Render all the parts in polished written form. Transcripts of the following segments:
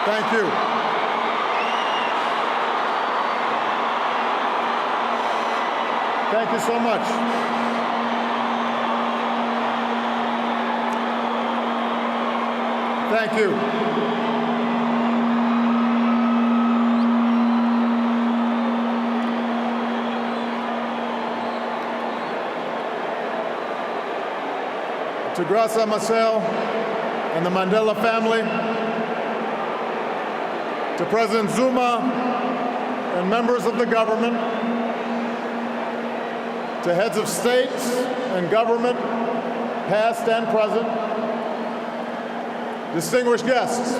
Thank you. Thank you so much. Thank you. To Graça Machel and the Mandela family, to President Zuma and members of the government, to heads of states and government, past and present, distinguished guests,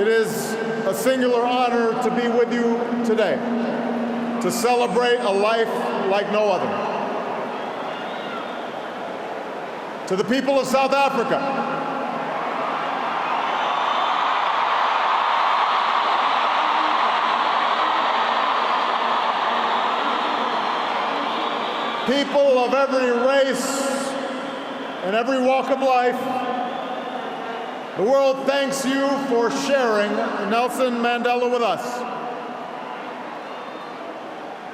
it is a singular honor to be with you today, to celebrate a life like no other. To the people of South Africa, people of every race and every walk of life, the world thanks you for sharing Nelson Mandela with us.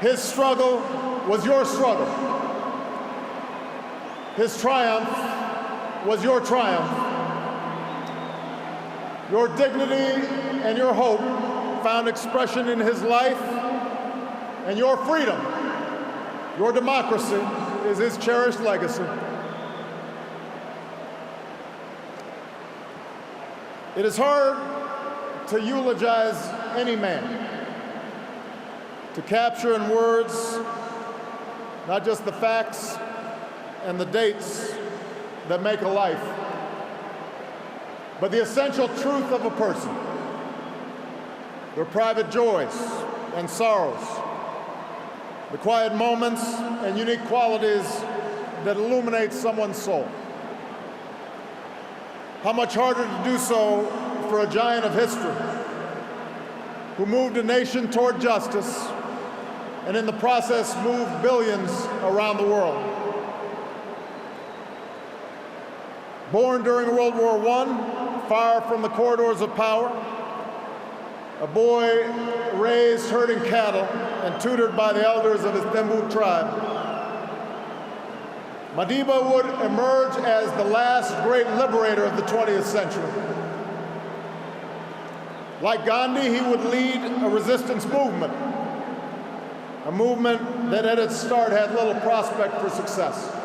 His struggle was your struggle. His triumph was your triumph. Your dignity and your hope found expression in his life, and your freedom, your democracy, is his cherished legacy. It is hard to eulogize any man, to capture in words not just the facts and the dates that make a life, but the essential truth of a person, their private joys and sorrows, the quiet moments and unique qualities that illuminate someone's soul. How much harder to do so for a giant of history who moved a nation toward justice and in the process moved billions around the world. Born during World War I, far from the corridors of power, a boy raised herding cattle and tutored by the elders of his Thembu tribe, Madiba would emerge as the last great liberator of the 20th century. Like Gandhi, he would lead a resistance movement, a movement that at its start had little prospect for success.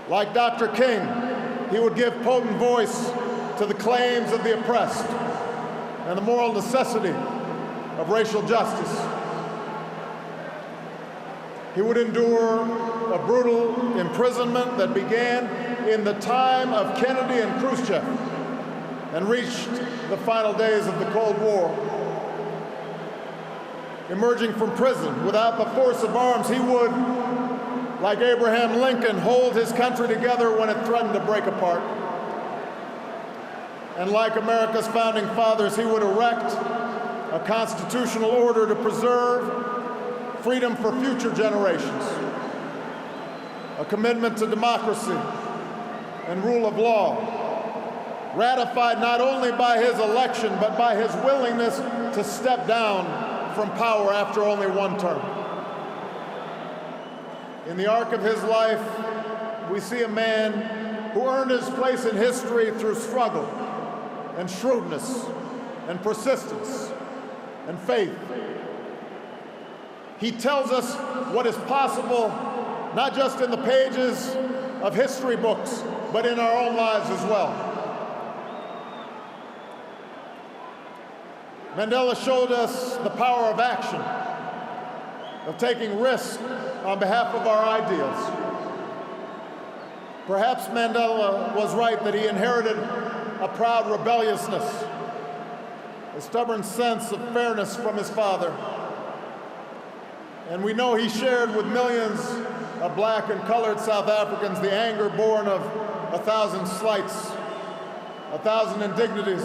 Like Dr. King, he would give potent voice to the claims of the oppressed and the moral necessity of racial justice. He would endure a brutal imprisonment that began in the time of Kennedy and Khrushchev and reached the final days of the Cold War. Emerging from prison without the force of arms, he would, like Abraham Lincoln, hold his country together when it threatened to break apart. And like America's founding fathers, he would erect a constitutional order to preserve freedom for future generations, a commitment to democracy and rule of law, ratified not only by his election, but by his willingness to step down from power after only one term. In the arc of his life, we see a man who earned his place in history through struggle and shrewdness and persistence and faith. He tells us what is possible, not just in the pages of history books, but in our own lives as well. Mandela showed us the power of action, of taking risks on behalf of our ideals. Perhaps Mandela was right that he inherited a proud rebelliousness, a stubborn sense of fairness from his father. And we know he shared with millions of black and colored South Africans the anger born of 1,000 slights, 1,000 indignities,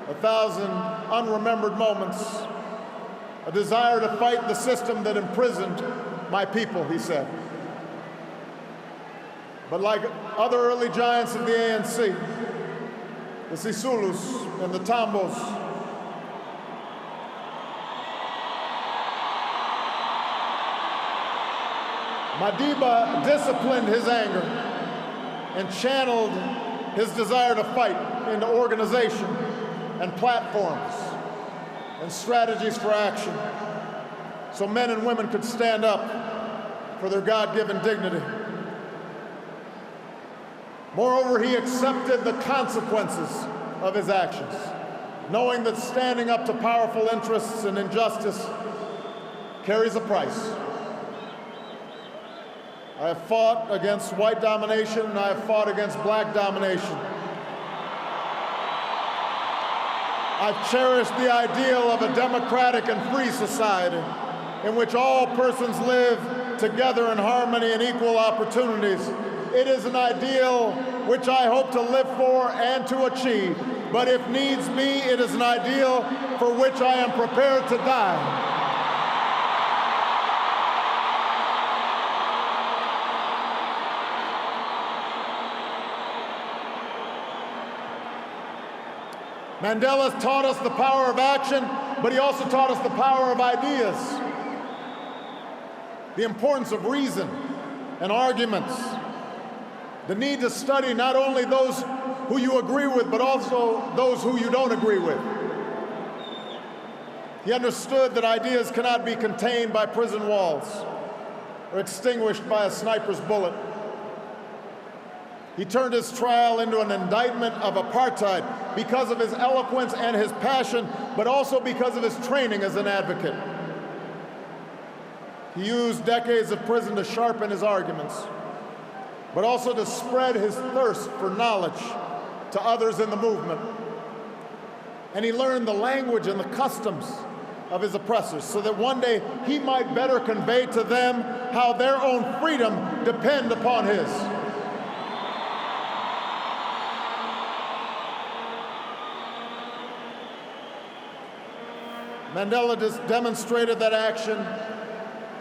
1,000 unremembered moments, a desire to fight the system that imprisoned my people, he said. But like other early giants of the ANC, the Sisulus and the Tambos, Madiba disciplined his anger and channeled his desire to fight into organization and platforms and strategies for action so men and women could stand up for their God-given dignity. Moreover, he accepted the consequences of his actions, knowing that standing up to powerful interests and injustice carries a price. I have fought against white domination, and I have fought against black domination. I've cherished the ideal of a democratic and free society in which all persons live together in harmony and equal opportunities. It is an ideal which I hope to live for and to achieve, but if needs be, it is an ideal for which I am prepared to die. Mandela taught us the power of action, but he also taught us the power of ideas, the importance of reason and arguments, the need to study not only those who you agree with, but also those who you don't agree with. He understood that ideas cannot be contained by prison walls or extinguished by a sniper's bullet. He turned his trial into an indictment of apartheid because of his eloquence and his passion, but also because of his training as an advocate. He used decades of prison to sharpen his arguments, but also to spread his thirst for knowledge to others in the movement. And he learned the language and the customs of his oppressors so that one day he might better convey to them how their own freedom depends upon his. Mandela just demonstrated that action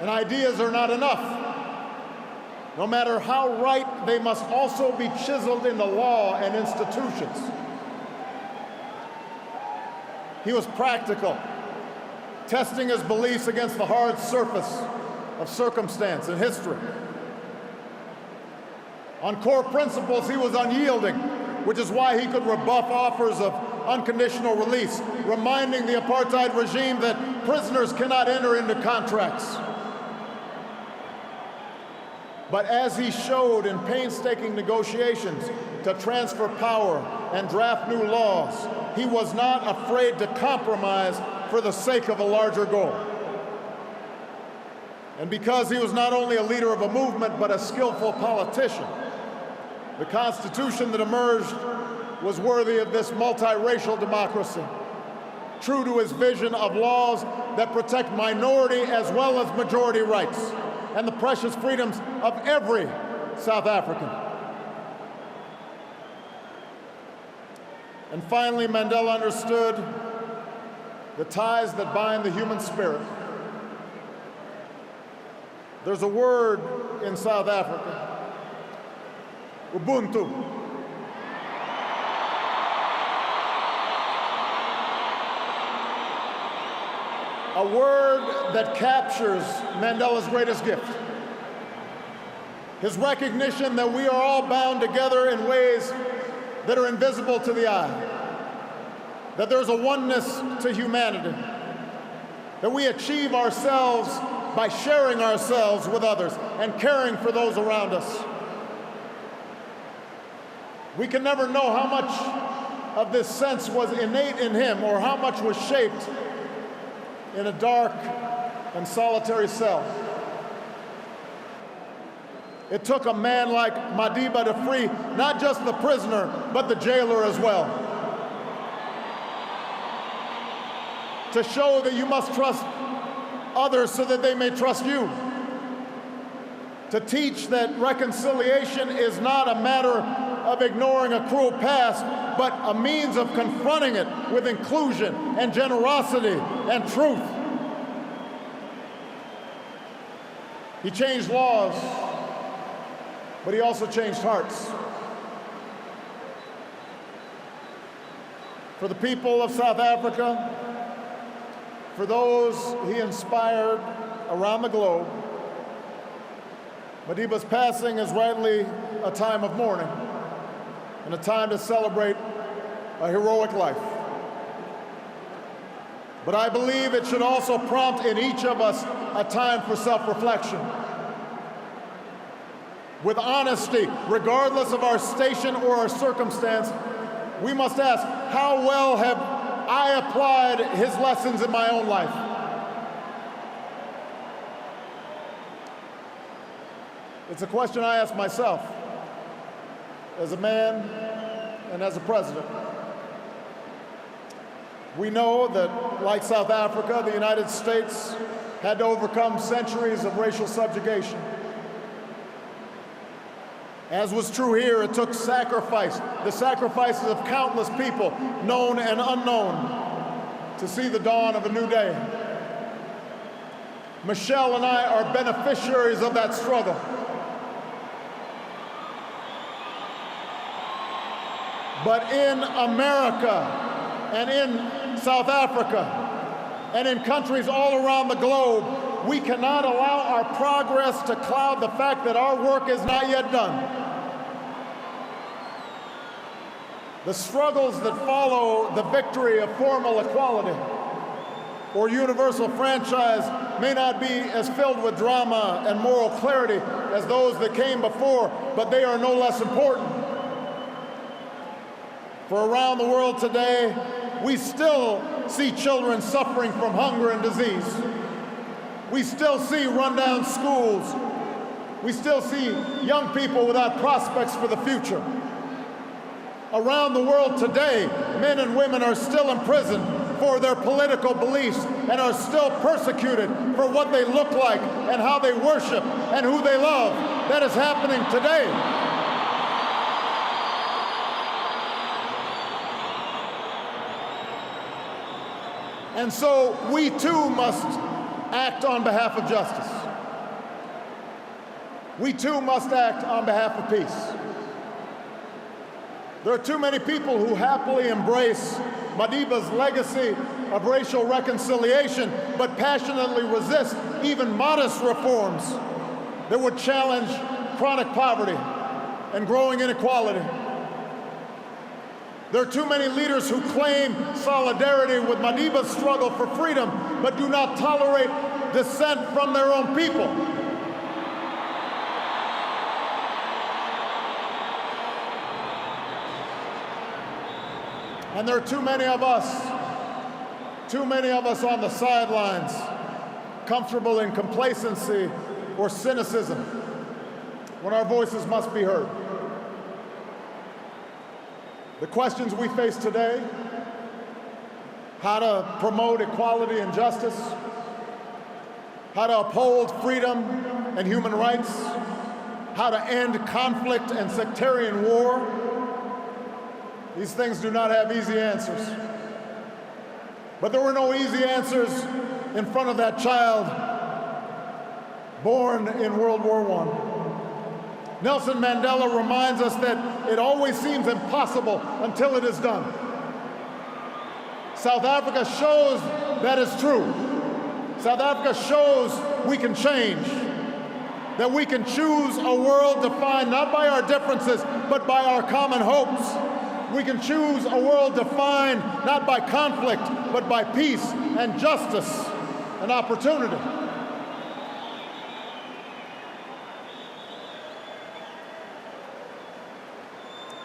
and ideas are not enough. No matter how right, they must also be chiseled in the law and institutions. He was practical, testing his beliefs against the hard surface of circumstance and history. On core principles, he was unyielding, which is why he could rebuff offers of unconditional release, reminding the apartheid regime that prisoners cannot enter into contracts. But as he showed in painstaking negotiations to transfer power and draft new laws, he was not afraid to compromise for the sake of a larger goal. And because he was not only a leader of a movement, but a skillful politician, the Constitution that emerged was worthy of this multiracial democracy, true to his vision of laws that protect minority as well as majority rights and the precious freedoms of every South African. And finally, Mandela understood the ties that bind the human spirit. There's a word in South Africa, Ubuntu. A word that captures Mandela's greatest gift. His recognition that we are all bound together in ways that are invisible to the eye. That there's a oneness to humanity. That we achieve ourselves by sharing ourselves with others and caring for those around us. We can never know how much of this sense was innate in him or how much was shaped in a dark and solitary cell. It took a man like Madiba to free not just the prisoner, but the jailer as well. To show that you must trust others so that they may trust you. To teach that reconciliation is not a matter of ignoring a cruel past, but a means of confronting it with inclusion and generosity and truth. He changed laws, but he also changed hearts. For the people of South Africa, for those he inspired around the globe, Madiba's passing is rightly a time of mourning and a time to celebrate a heroic life. But I believe it should also prompt in each of us a time for self-reflection. With honesty, regardless of our station or our circumstance, we must ask, how well have I applied his lessons in my own life? It's a question I ask myself as a man and as a president. We know that, like South Africa, the United States had to overcome centuries of racial subjugation. As was true here, it took sacrifice, the sacrifices of countless people, known and unknown, to see the dawn of a new day. Michelle and I are beneficiaries of that struggle. But in America and in South Africa and in countries all around the globe, we cannot allow our progress to cloud the fact that our work is not yet done. The struggles that follow the victory of formal equality or universal franchise may not be as filled with drama and moral clarity as those that came before, but they are no less important. For around the world today, we still see children suffering from hunger and disease. We still see rundown schools. We still see young people without prospects for the future. Around the world today, men and women are still imprisoned for their political beliefs and are still persecuted for what they look like and how they worship and who they love. That is happening today. And so we too must act on behalf of justice. We too must act on behalf of peace. There are too many people who happily embrace Madiba's legacy of racial reconciliation, but passionately resist even modest reforms that would challenge chronic poverty and growing inequality. There are too many leaders who claim solidarity with Madiba's struggle for freedom, but do not tolerate dissent from their own people. And there are too many of us on the sidelines, comfortable in complacency or cynicism, when our voices must be heard. The questions we face today, how to promote equality and justice, how to uphold freedom and human rights, how to end conflict and sectarian war, these things do not have easy answers. But there were no easy answers in front of that child born in World War I. Nelson Mandela reminds us that it always seems impossible until it is done. South Africa shows that is true. South Africa shows we can change, that we can choose a world defined not by our differences, but by our common hopes. We can choose a world defined not by conflict, but by peace and justice and opportunity.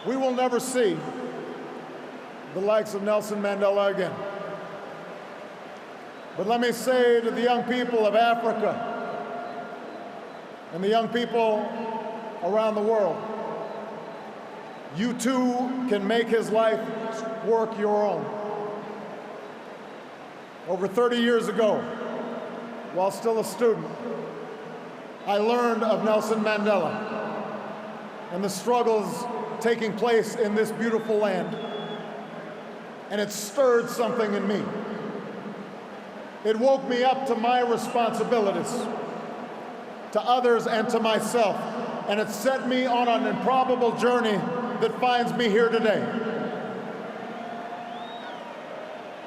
We will never see the likes of Nelson Mandela again. But let me say to the young people of Africa and the young people around the world, you too can make his life work your own. Over 30 years ago, while still a student, I learned of Nelson Mandela and the struggles taking place in this beautiful land, and it stirred something in me. It woke me up to my responsibilities, to others and to myself, and it set me on an improbable journey that finds me here today.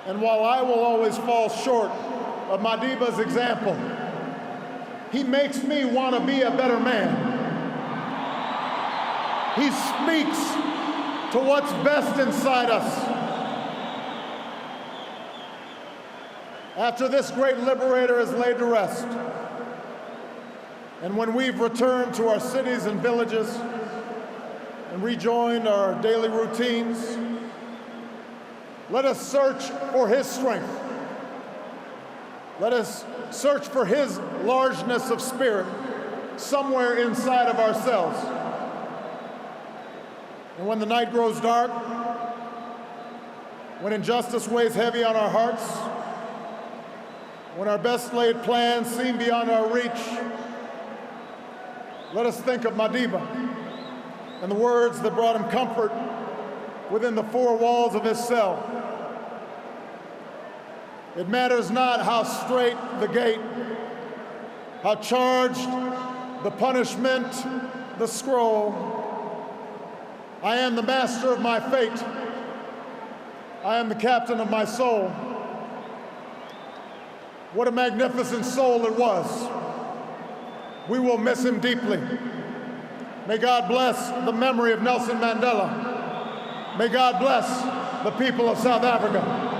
And while I will always fall short of Madiba's example, he makes me want to be a better man. He speaks to what's best inside us. After this great liberator is laid to rest, and when we've returned to our cities and villages and rejoined our daily routines, let us search for his strength. Let us search for his largeness of spirit somewhere inside of ourselves. And when the night grows dark, when injustice weighs heavy on our hearts, when our best laid plans seem beyond our reach, let us think of Madiba and the words that brought him comfort within the four walls of his cell. It matters not how straight the gate, how charged the punishment, the scroll. I am the master of my fate. I am the captain of my soul. What a magnificent soul it was. We will miss him deeply. May God bless the memory of Nelson Mandela. May God bless the people of South Africa.